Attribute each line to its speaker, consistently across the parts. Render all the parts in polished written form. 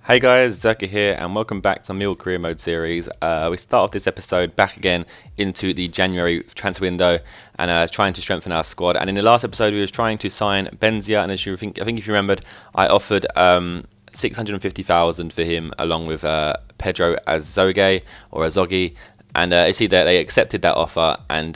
Speaker 1: Hey guys, Zerkaa here and welcome back to Millwall Career Mode series. We start off this episode back again into the January transfer window and trying to strengthen our squad. And in the last episode we were trying to sign Benzia, and as you think, if you remembered, I offered 650,000 for him along with Pedro Azogi, and you see that they accepted that offer, and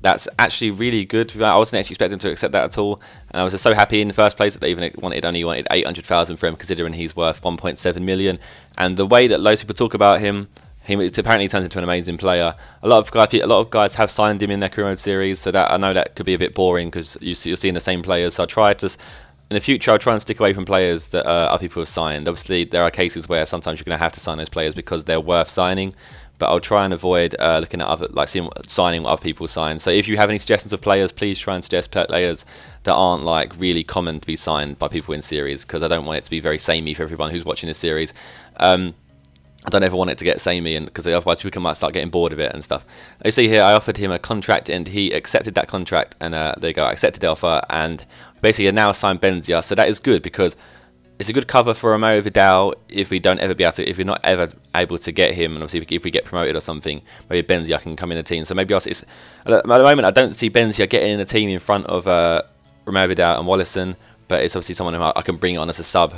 Speaker 1: that's actually really good. I wasn't actually expecting them to accept that at all, and I was just so happy in the first place that they even only wanted 800,000 for him, considering he's worth 1.7 million. And the way that loads of people talk about him, it apparently turns into an amazing player. A lot of guys have signed him in their career mode series, so that I know that could be a bit boring because you're seeing the same players. So I try to, in the future, I'll try and stick away from players that other people have signed. Obviously, there are cases where sometimes you're going to have to sign those players because they're worth signing. But I'll try and avoid looking at signing what other people sign. So if you have any suggestions of players, please try and suggest players that aren't like really common to be signed by people in series, because I don't want it to be very samey for everyone who's watching this series. I don't ever want it to get samey, and because otherwise people might start getting bored of it and stuff. You see here, I offered him a contract and he accepted that contract, and there you go, I accepted the offer, and basically I now signed Benzia. So that is good because it's a good cover for Romeo Vidal if we're not ever able to get him, and obviously if we get promoted or something, maybe Benzia can come in the team. So maybe at the moment I don't see Benzia getting in the team in front of Romeo Vidal and Wallison, but it's obviously someone who I can bring on as a sub.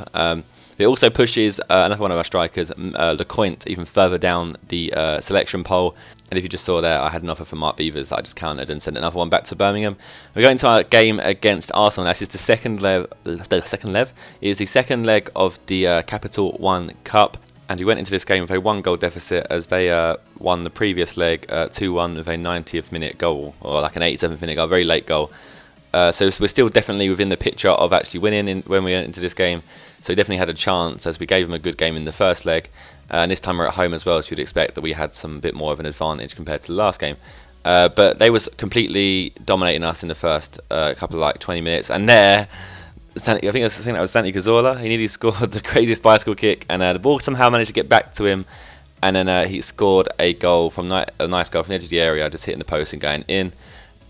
Speaker 1: It also pushes another one of our strikers, Lecointe, even further down the selection pole. And if you just saw there, I had an offer for Mark Beavers that I just countered and sent another one back to Birmingham. We're going to our game against Arsenal. This is the second leg. It is the second leg of the Capital One Cup. And we went into this game with a 1-goal deficit, as they won the previous leg 2-1 with a 90th minute goal, or like an 87th minute goal, a very late goal. So we're still definitely within the picture of actually winning when we went into this game. So we definitely had a chance, as we gave them a good game in the first leg. And this time we're at home as well, so you'd expect that we had some bit more of an advantage compared to the last game. But they was completely dominating us in the first couple of 20 minutes. And there, I think that was Santi Cazorla. He nearly scored the craziest bicycle kick, and the ball somehow managed to get back to him. And then he scored a goal a nice goal from the edge of the area, just hitting the post and going in.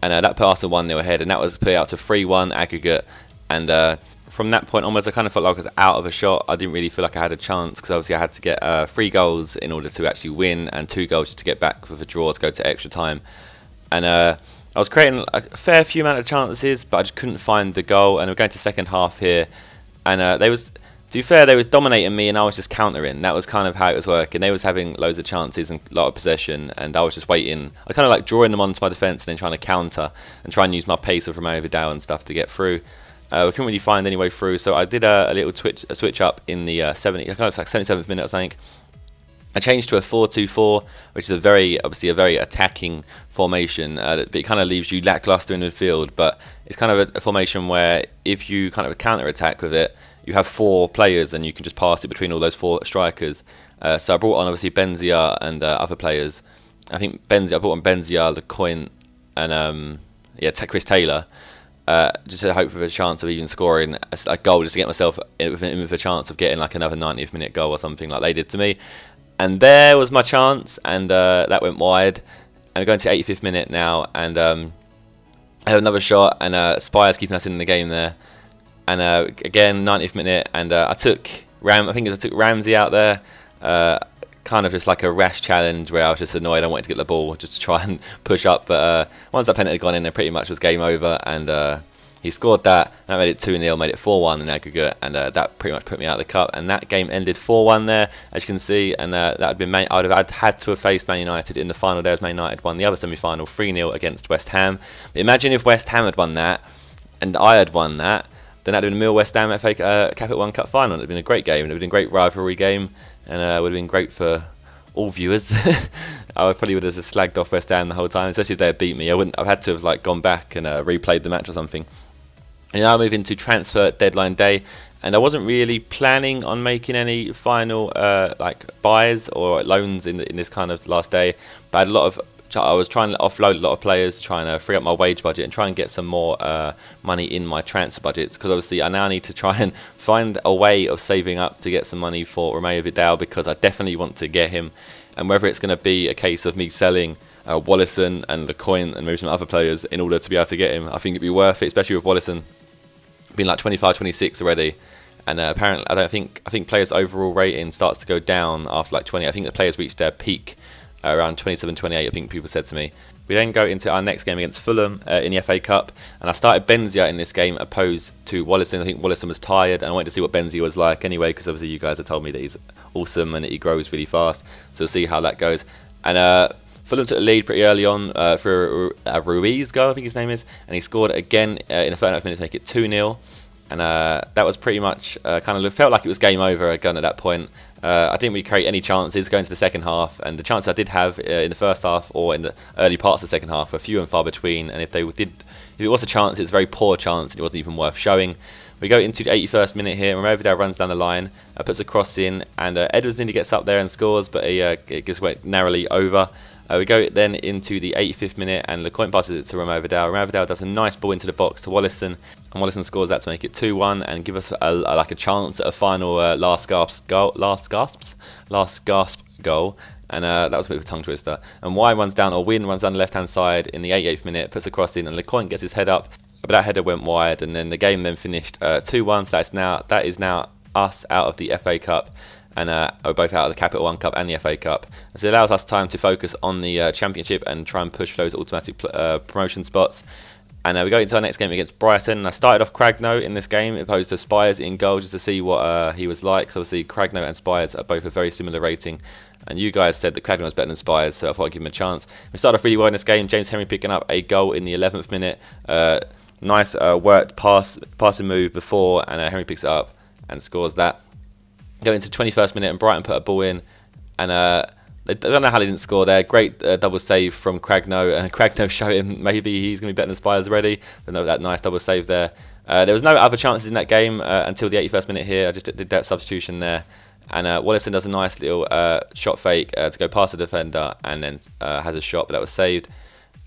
Speaker 1: And that put Arsenal 1-0 ahead, and that was put out to 3-1 aggregate. And from that point onwards, I kind of felt like I was out of a shot. I didn't really feel like I had a chance, because obviously I had to get 3 goals in order to actually win, and 2 goals just to get back with a draw to go to extra time. And I was creating a fair few amount of chances, but I just couldn't find the goal. And we're going to second half here, and to be fair, they were dominating me and I was just countering. That was kind of how it was working. They was having loads of chances and a lot of possession, and I was just waiting. I kind of like drawing them onto my defence and then trying to counter and try and use my pace of Romeo Vidal and stuff to get through. We couldn't really find any way through, so I did a little switch up in the 77th minute or something. I changed to a 4-2-4, which is obviously a very attacking formation, but it kind of leaves you lackluster in the midfield. But it's kind of a formation where if you kind of counter attack with it, you have 4 players and you can just pass it between all those 4 strikers. So I brought on obviously Benzia and other players. I brought on Benzia, Lecointe, and Chris Taylor, just to hope for a chance of even scoring a goal, just to get myself with a chance of getting like another 90th minute goal or something like they did to me. And there was my chance, and that went wide. And we're going to the 85th minute now, and I have another shot, and Spire's keeping us in the game there. And again, 90th minute, and I took Ramsey out there, kind of just like a rash challenge where I was just annoyed. I wanted to get the ball just to try and push up, but once that penalty had gone in, there pretty much was game over, and he scored that. That made it 2-0, made it 4-1 in aggregate, and that pretty much put me out of the cup. And that game ended 4-1 there, as you can see. And I'd had to have faced Man United in the final there, as Man United won the other semi-final 3-0 against West Ham. But imagine if West Ham had won that, and I had won that. Then that would have been Millwall West Ham FA Capital One Cup final. It would have been a great game. It would have been a great rivalry game, and it would have been great for all viewers. I probably would have just slagged off West Ham the whole time, especially if they had beat me. I've had to have gone back and replayed the match or something. And now I move into transfer deadline day, and I wasn't really planning on making any final buys or loans in this kind of last day. But I was trying to offload a lot of players, trying to free up my wage budget and try and get some more money in my transfer budgets, because obviously I now need to try and find a way of saving up to get some money for Romeo Vidal, because I definitely want to get him. And whether it's going to be a case of me selling Wallison and Lecointe and maybe some other players in order to be able to get him, I think it'd be worth it, especially with Wallison being like 25, 26 already, And apparently, I think players' overall rating starts to go down after like 20. I think the players reached their peak around 27, 28. I think people said to me. We then go into our next game against Fulham in the FA Cup, and I started Benzia in this game opposed to Wallison. I think Wallison was tired, and I wanted to see what Benzia was like anyway, because obviously you guys have told me that he's awesome and that he grows really fast. So we'll see how that goes. And Fulham took the lead pretty early on for a Ruiz goal, I think his name is, and he scored again in the 39th minute to make it 2-0. And that was pretty much kind of felt like it was game over again at that point. I didn't really create any chances going to the second half, and the chances I did have in the first half or in the early parts of the second half were few and far between. And if it was a chance, it was a very poor chance, and it wasn't even worth showing. We go into the 81st minute here, and Romovida runs down the line, puts a cross in, and Edwards nearly gets up there and scores, but it just went narrowly over. We go then into the 85th minute, and Lecointe passes it to Romovida. Romovida does a nice ball into the box to Wallison, and Wallison scores that to make it 2-1 and give us like a chance at a final last gasp goal. And that was a bit of a tongue twister. And Wyn runs down the left-hand side in the 88th minute, puts a cross in, and Lecointe gets his head up, but that header went wide, and then the game then finished 2-1. So that is now us out of the FA Cup. And we're both out of the Capital One Cup and the FA Cup. So it allows us time to focus on the Championship and try and push for those automatic promotion spots. And we go into our next game against Brighton. I started off Cragno in this game opposed to Spires in goal just to see what he was like. So obviously Cragno and Spires are both a very similar rating. And you guys said that Cragno was better than Spires, so I thought I'd give him a chance. We started off really well in this game. James Henry picking up a goal in the 11th minute. Nice worked passing move before, and Henry picks it up and scores that. Go into 21st minute, and Brighton put a ball in, and I don't know how they didn't score there. Great double save from Cragno, and Cragno showing maybe he's going to be better than Spires already. But no, that nice double save there. There was no other chances in that game until the 81st minute here. I just did that substitution there, and Wallison does a nice little shot fake to go past the defender, and then has a shot, but that was saved.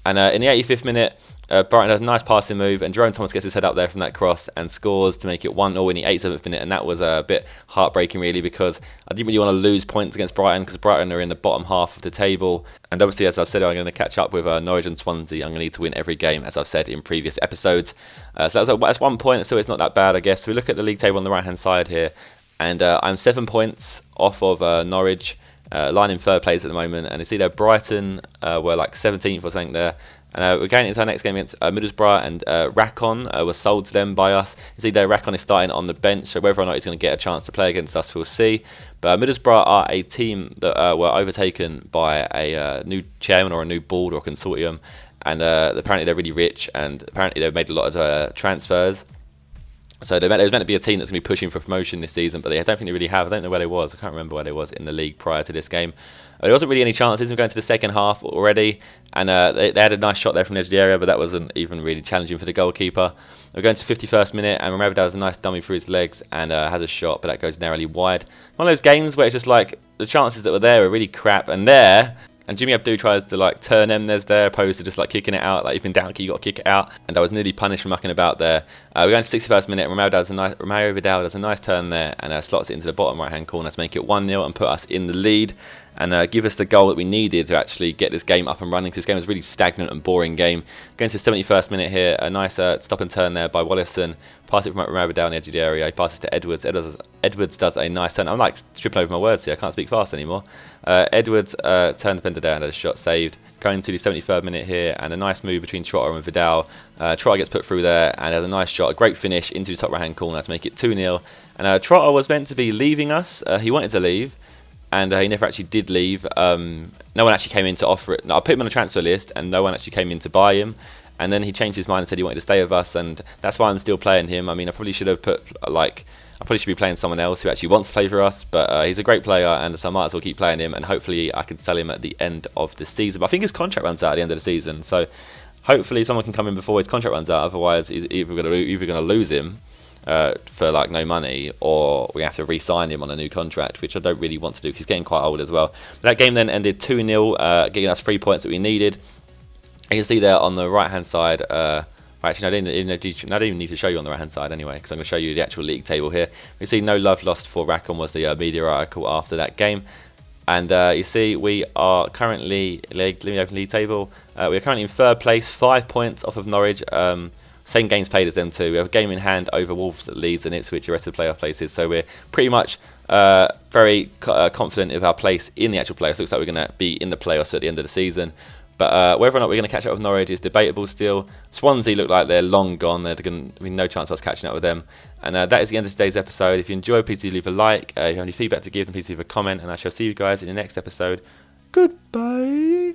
Speaker 1: And in the 85th minute, Brighton has a nice passing move, and Jerome Thomas gets his head up there from that cross and scores to make it 1-0 in the 87th minute. And that was a bit heartbreaking, really, because I didn't really want to lose points against Brighton, because Brighton are in the bottom half of the table. And obviously, as I've said, I'm going to catch up with Norwich and Swansea. I'm going to need to win every game, as I've said in previous episodes. So that's 1 point, so it's not that bad, I guess. So we look at the league table on the right-hand side here, and I'm 7 points off of Norwich. Line in third place at the moment, and you see there Brighton were like 17th or something there. And we're going into our next game against Middlesbrough, and Rakon was sold to them by us. You see there Rakon is starting on the bench, so whether or not he's going to get a chance to play against us, we'll see. But Middlesbrough are a team that were overtaken by a new chairman or a new board or consortium, and apparently they're really rich, and apparently they've made a lot of transfers. So there was meant to be a team that's going to be pushing for promotion this season, but I don't think they really have. I don't know where they was. I can't remember where they was in the league prior to this game. There wasn't really any chances. We're going to the second half already, and they had a nice shot there from the edge of the area, but that wasn't even really challenging for the goalkeeper. We're going to 51st minute, and Romovida has a nice dummy through his legs and has a shot, but that goes narrowly wide. One of those games where it's just like the chances that were there were really crap, and Jimmy Abdou tries to like turn Emnes there, opposed to just like kicking it out. Like, you've been down, you got to kick it out. And I was nearly punished for mucking about there. We're going to 61st minute. Romovida does a nice turn there, and slots it into the bottom right hand corner to make it 1-0 and put us in the lead, and give us the goal that we needed to actually get this game up and running, because this game was a really stagnant and boring game. Going to the 71st minute here, a nice stop and turn there by Wallison. Pass it from Romovida down the edge of the area. He passes to Edwards. Edwards does a nice turn. I'm like tripping over my words here. I can't speak fast anymore. Edwards turned the defender down and had a shot saved. Going to the 73rd minute here, and a nice move between Trotter and Vidal. Trotter gets put through there and has a nice shot, a great finish into the top right hand corner to make it 2-0. And Trotter was meant to be leaving us. He wanted to leave, and he never actually did leave. No one actually came in to offer it. No, I put him on the transfer list, and no one actually came in to buy him. And then he changed his mind and said he wanted to stay with us, and that's why I'm still playing him. I mean, I probably should have I probably should be playing someone else who actually wants to play for us, but he's a great player, and so I might as well keep playing him, and hopefully I can sell him at the end of the season. But I think his contract runs out at the end of the season, so hopefully someone can come in before his contract runs out. Otherwise, he's either going to lose him for like no money, or we have to re-sign him on a new contract, which I don't really want to do because he's getting quite old as well. But that game then ended 2-0, getting us 3 points that we needed. You can see there on the right hand side, actually, no, I didn't even need to show you on the right hand side anyway, because I'm going to show you the actual league table here. We see no love lost for Rakon was the media article after that game. And you see we are currently, let me open the league table, we are currently in third place, 5 points off of Norwich. same games played as them too. We have a game in hand over Wolves, Leeds and Ipswich, the rest of the playoff places. So we're pretty much very confident of our place in the actual playoffs. Looks like we're going to be in the playoffs at the end of the season. But whether or not we're going to catch up with Norwich is debatable still. Swansea look like they're long gone. There's going to be no chance of us catching up with them. And that is the end of today's episode. If you enjoyed, please do leave a like. If you have any feedback to give, then please leave a comment. And I shall see you guys in the next episode. Goodbye.